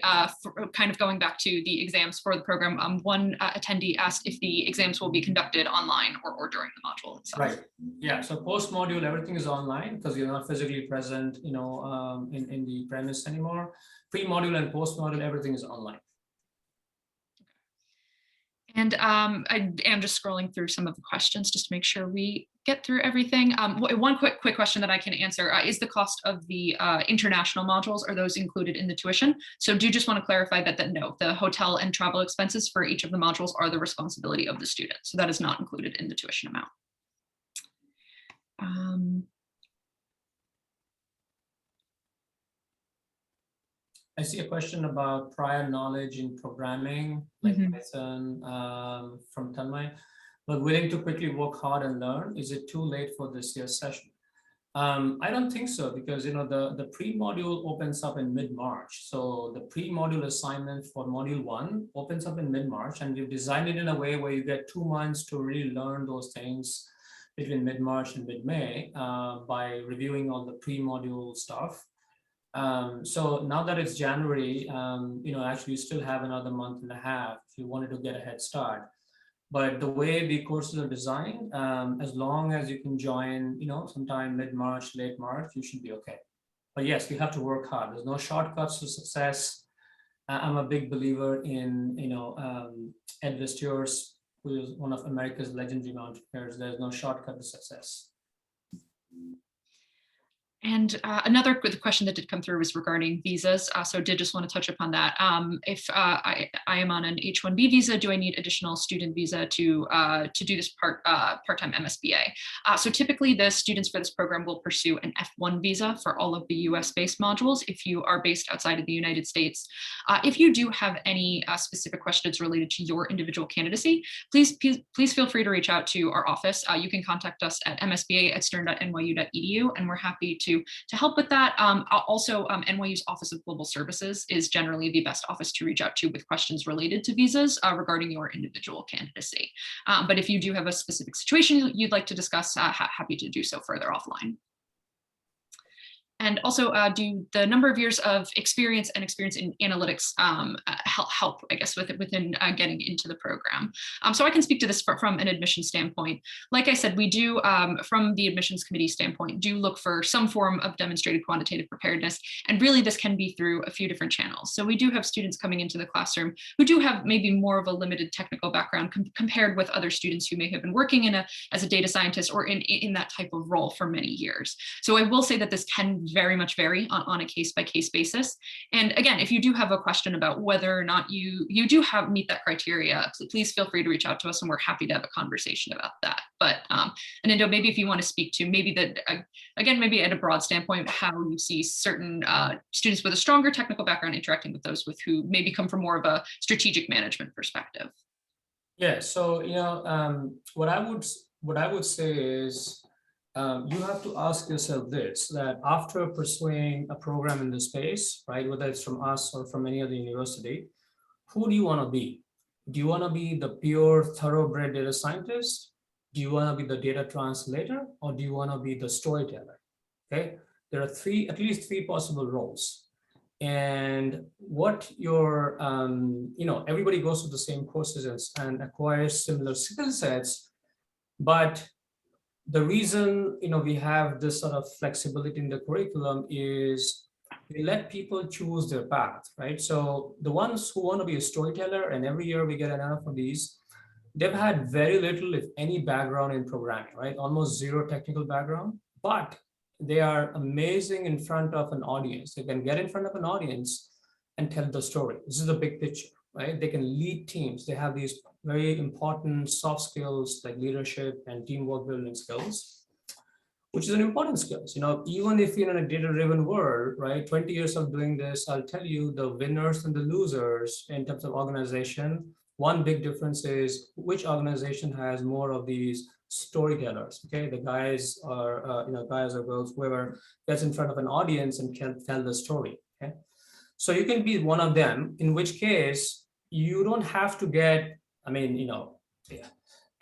kind of going back to the exams for the program, one attendee asked if the exams will be conducted online or during the module itself. Right. Yeah. So post-module, everything is online because you're not physically present, in the premise anymore. Pre-module and post-module, everything is online. And I am just scrolling through some of the questions just to make sure we get through everything. One quick question that I can answer is the cost of the international modules, are those included in the tuition? So do just want to clarify that no, the hotel and travel expenses for each of the modules are the responsibility of the student. So that is not included in the tuition amount. I see a question about prior knowledge in programming, like Python, from Tanmay, but willing to quickly work hard and learn. Is it too late for this year's session? I don't think so, because the pre-module opens up in mid-March. So the pre-module assignment for module 1 opens up in mid-March, and we've designed it in a way where you get 2 months to really learn those things between mid-March and mid-May by reviewing all the pre-module stuff. So now that it's January, actually you still have another month and a half if you wanted to get a head start. But the way the courses are designed, as long as you can join, sometime mid-March, late March, you should be okay. But yes, you have to work hard. There's no shortcuts to success. I'm a big believer in, Ed Vestures, who is one of America's legendary entrepreneurs. There's no shortcut to success. And another good question that did come through was regarding visas. So did just want to touch upon that. If I am on an H-1B visa, do I need additional student visa to do this part-time MSBA? So typically the students for this program will pursue an F1 visa for all of the US-based modules if you are based outside of the United States. If you do have any specific questions related to your individual candidacy, please feel free to reach out to our office. You can contact us at msba@stern.nyu.edu, and we're happy to help with that. Also, NYU's Office of Global Services is generally the best office to reach out to with questions related to visas regarding your individual candidacy. But if you do have a specific situation you'd like to discuss, happy to do so further offline. And also, do the number of years of experience in analytics help, I guess, within getting into the program? So I can speak to this from an admissions standpoint. Like I said, we do, from the admissions committee standpoint, do look for some form of demonstrated quantitative preparedness. And really, this can be through a few different channels. So we do have students coming into the classroom who do have maybe more of a limited technical background compared with other students who may have been working as a data scientist or in that type of role for many years. So I will say that this can very much vary on a case-by-case basis. And again, if you do have a question about whether or not you do meet that criteria, please feel free to reach out to us, and we're happy to have a conversation about that. But Anindya, maybe if you want to speak to maybe again, maybe at a broad standpoint, how you see certain students with a stronger technical background interacting with those who maybe come from more of a strategic management perspective. Yeah, so what I would say is, you have to ask yourself this, that after pursuing a program in this space, right, whether it's from us or from any other university, who do you want to be? Do you want to be the pure thoroughbred data scientist? Do you want to be the data translator, or do you want to be the storyteller? Okay, there are at least three possible roles. And what your, everybody goes through the same courses and acquires similar skill sets, but the reason we have this sort of flexibility in the curriculum is we let people choose their path, right? So the ones who want to be a storyteller, and every year we get enough of these, they've had very little, if any, background in programming, right? Almost zero technical background, but they are amazing in front of an audience. They can get in front of an audience and tell the story. This is the big picture, right? They can lead teams. They have these very important soft skills like leadership and teamwork building skills, which is an important skills. Even if you're in a data-driven world, right? 20 years of doing this, I'll tell you the winners and the losers in terms of organization. One big difference is which organization has more of these storytellers. Okay, the guys or guys or girls, whoever gets in front of an audience and can tell the story. Okay, so you can be one of them. In which case, you don't have to get.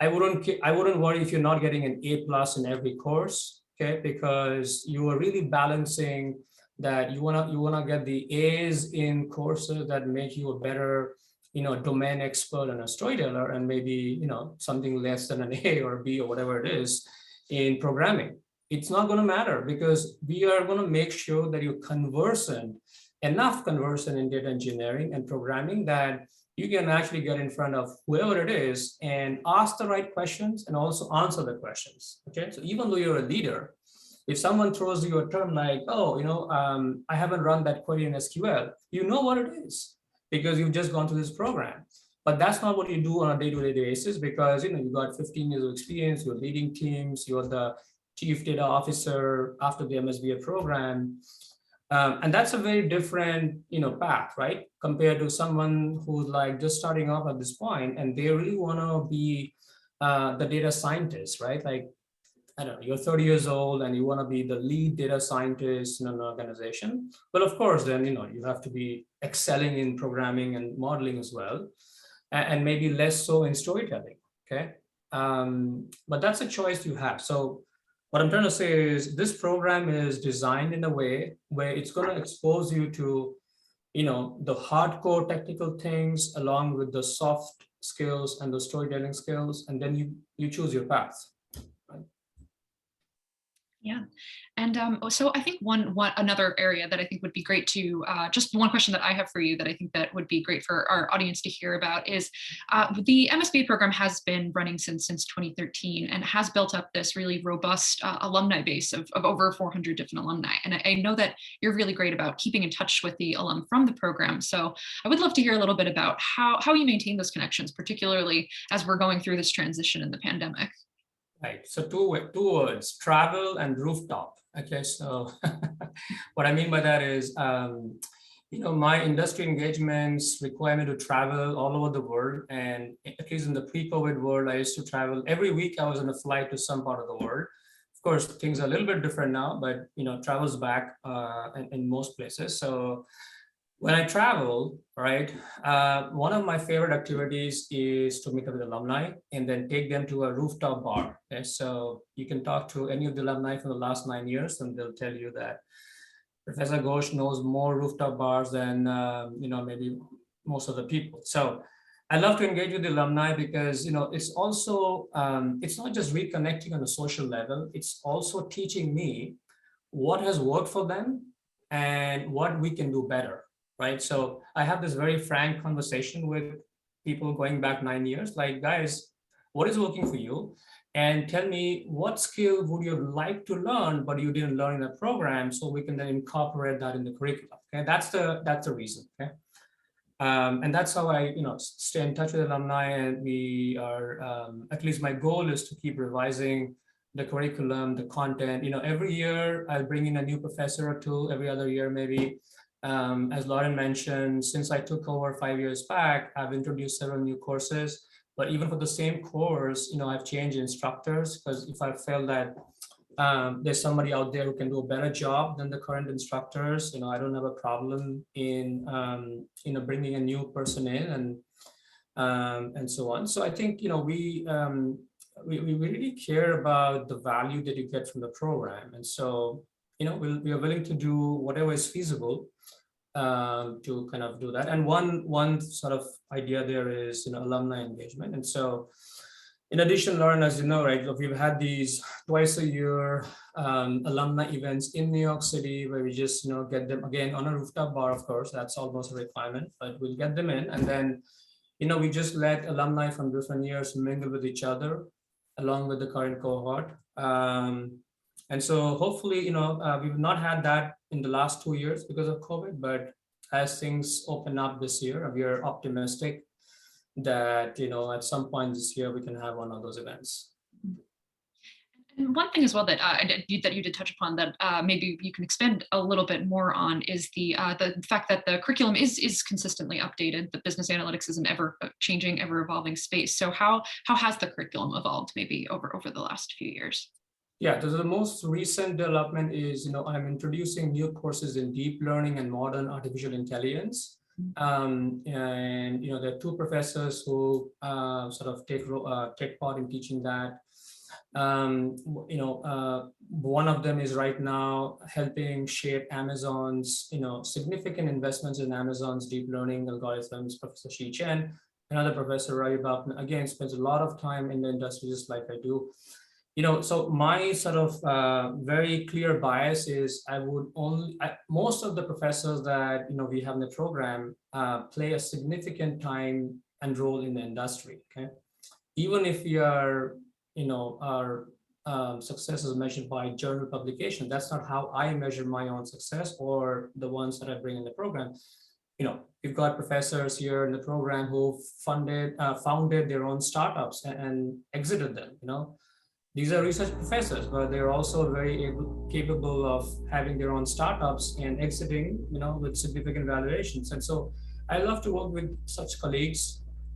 I wouldn't worry if you're not getting an A+ in every course, okay? Because you are really balancing that you wanna get the A's in courses that make you a better, domain expert and a storyteller, and maybe something less than an A or B or whatever it is in programming. It's not going to matter, because we are going to make sure that you're enough conversant in data engineering and programming that you can actually get in front of whoever it is and ask the right questions and also answer the questions. Okay, so even though you're a leader, if someone throws you a term like, I haven't run that query in SQL, you know what it is because you've just gone through this program. But that's not what you do on a day-to-day basis, because you've got 15 years of experience, you're leading teams, you're the chief data officer after the MSBAi program. And that's a very different, path, right? Compared to someone who's like just starting off at this point and they really want to be the data scientist, right? Like, I don't know, you're 30 years old and you want to be the lead data scientist in an organization. Well, of course, then, you have to be excelling in programming and modeling as well, and maybe less so in storytelling, okay? But that's a choice you have. So what I'm trying to say is this program is designed in a way where it's going to expose you to, the hardcore technical things along with the soft skills and the storytelling skills, and then you choose your path. Yeah. And so I think another area that I think would be great to, just one question that I have for you that I think that would be great for our audience to hear about is the MSBAi program has been running since 2013 and has built up this really robust alumni base of over 400 different alumni. And I know that you're really great about keeping in touch with the alum from the program. So I would love to hear a little bit about how you maintain those connections, particularly as we're going through this transition in the pandemic. Right. So two words, travel and rooftop. Okay. So what I mean by that is, my industry engagements require me to travel all over the world. And at least in the pre-COVID world, I used to travel every week. I was on a flight to some part of the world. Of course, things are a little bit different now, but travel's back in most places. So when I travel, right, one of my favorite activities is to meet up with alumni and then take them to a rooftop bar. Okay? So you can talk to any of the alumni from the last 9 years, and they'll tell you that Professor Ghosh knows more rooftop bars than maybe most of the people. So I love to engage with the alumni because it's also it's not just reconnecting on a social level. It's also teaching me what has worked for them and what we can do better. Right. So I have this very frank conversation with people going back 9 years, like, guys, what is working for you? And tell me what skill would you like to learn, but you didn't learn in the program, so we can then incorporate that in the curriculum. Okay, that's the reason. Okay. And that's how I, stay in touch with alumni, and we are, at least my goal is to keep revising the curriculum, the content. Every year I'll bring in a new professor or two, every other year maybe. As Lauren mentioned, since I took over 5 years back, I've introduced several new courses. But even for the same course, I've changed instructors, because if I feel that there's somebody out there who can do a better job than the current instructors, I don't have a problem in bringing a new person in and so on. So I think we really care about the value that you get from the program, and so we are willing to do whatever is feasible to kind of do that. And one sort of idea there is alumni engagement. And so in addition, Lauren, as you know, right, we've had these twice a year alumni events in New York City, where we just get them again on a rooftop bar. Of course, that's almost a requirement, but we'll get them in, and then we just let alumni from different years mingle with each other along with the current cohort. And so hopefully, we've not had that in the last 2 years because of COVID, but as things open up this year, we are optimistic that, at some point this year, we can have one of those events. And one thing as well that you did touch upon that maybe you can expand a little bit more on is the fact that the curriculum is consistently updated. The business analytics is an ever changing, ever evolving space. So how has the curriculum evolved maybe over the last few years? Yeah, so the most recent development is, I'm introducing new courses in deep learning and modern artificial intelligence. And there are two professors who sort of take part in teaching that. One of them is right now helping shape Amazon's, significant investments in Amazon's deep learning algorithms, Professor Shi Chen. Another professor, Ravi Bapman, again, spends a lot of time in the industry, just like I do. So my sort of very clear bias is most of the professors that, we have in the program play a significant time and role in the industry, okay? Even if we are, our success is measured by journal publication, that's not how I measure my own success or the ones that I bring in the program. We've got professors here in the program who founded their own startups and exited them, These are research professors, but they're also very capable of having their own startups and exiting, with significant valuations. And so I love to work with such colleagues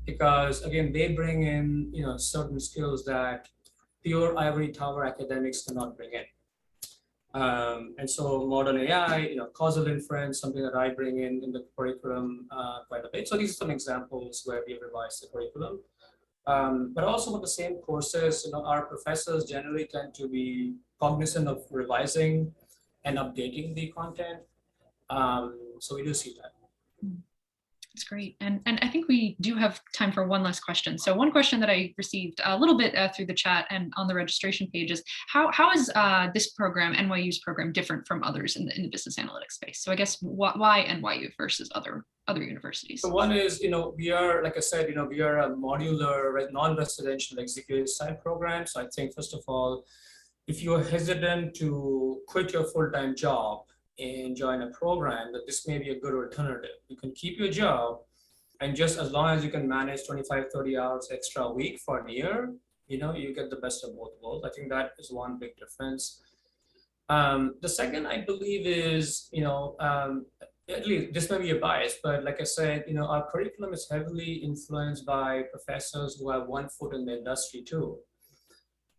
because, again, they bring in, certain skills that pure ivory tower academics cannot bring in. And so modern AI, causal inference, something that I bring in the curriculum quite a bit. So these are some examples where we revised the curriculum. But also with the same courses, our professors generally tend to be cognizant of revising and updating the content. So we do see that. That's great. And I think we do have time for one last question. So one question that I received a little bit through the chat and on the registration page is how is this program, NYU's program, different from others in the business analytics space? So I guess why NYU versus other universities? So one is, we are, like I said, we are a modular, non-residential executive style program. So I think, first of all, if you're hesitant to quit your full-time job and join a program, that this may be a good alternative. You can keep your job, and just as long as you can manage 25, 30 hours extra a week for a year, you get the best of both worlds. I think that is one big difference. The second, I believe, is, at least this may be a bias, but like I said, our curriculum is heavily influenced by professors who have one foot in the industry too.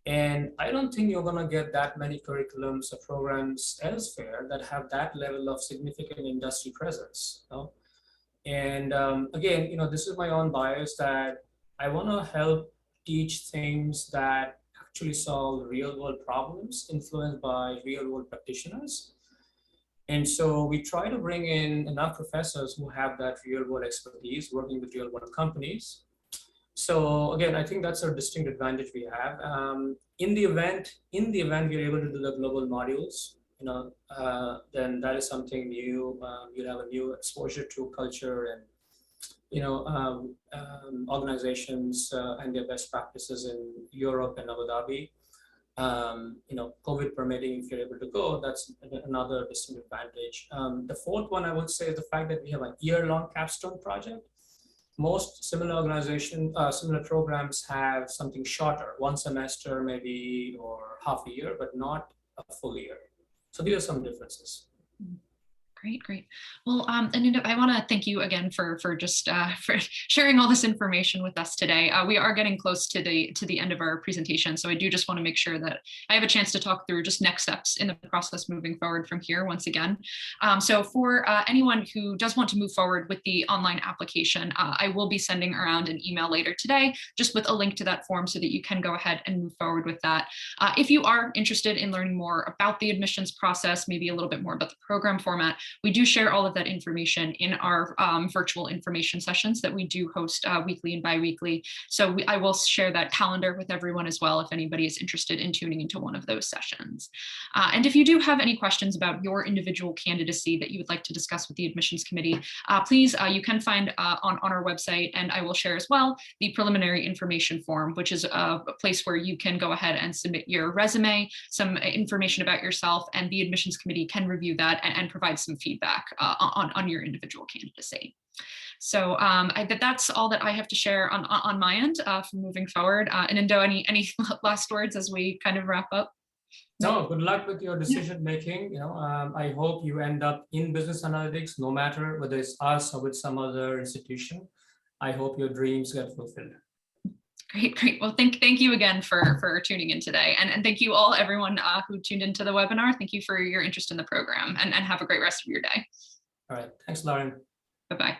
And I don't think you're going to get that many curriculums or programs elsewhere that have that level of significant industry presence. And again, this is my own bias that I want to help teach things that actually solve real world problems influenced by real world practitioners. And so we try to bring in enough professors who have that real world expertise working with real world companies. So again, I think that's a distinct advantage we have. In the event we're able to do the global modules, then that is something new. You'll have a new exposure to culture and organizations and their best practices in Europe and Abu Dhabi. COVID permitting, if you're able to go, that's another distinct advantage. The fourth one I would say is the fact that we have a year-long capstone project. Most similar similar programs have something shorter, one semester maybe, or half a year, but not a full year. So these are some differences. Great. Well, Anindya, I want to thank you again for just for sharing all this information with us today. We are getting close to the end of our presentation, so I do just want to make sure that I have a chance to talk through just next steps in the process moving forward from here once again. So for anyone who does want to move forward with the online application, I will be sending around an email later today just with a link to that form so that you can go ahead and move forward with that. If you are interested in learning more about the admissions process, maybe a little bit more about the program format, we do share all of that information in our virtual information sessions that we do host weekly and bi-weekly. So I will share that calendar with everyone as well if anybody is interested in tuning into one of those sessions. And if you do have any questions about your individual candidacy that you would like to discuss with the admissions committee, please, you can find on our website, and I will share as well, the preliminary information form, which is a place where you can go ahead and submit your resume, some information about yourself, and the admissions committee can review that and provide some feedback on your individual candidacy. So that's all that I have to share on my end for moving forward. Anindya, any last words as we kind of wrap up? No, good luck with your decision making. I hope you end up in business analytics, no matter whether it's us or with some other institution. I hope your dreams get fulfilled. Great. Well, thank you again for tuning in today. And thank you all, everyone who tuned into the webinar. Thank you for your interest in the program, and have a great rest of your day. All right. Thanks, Lauren. Bye-bye.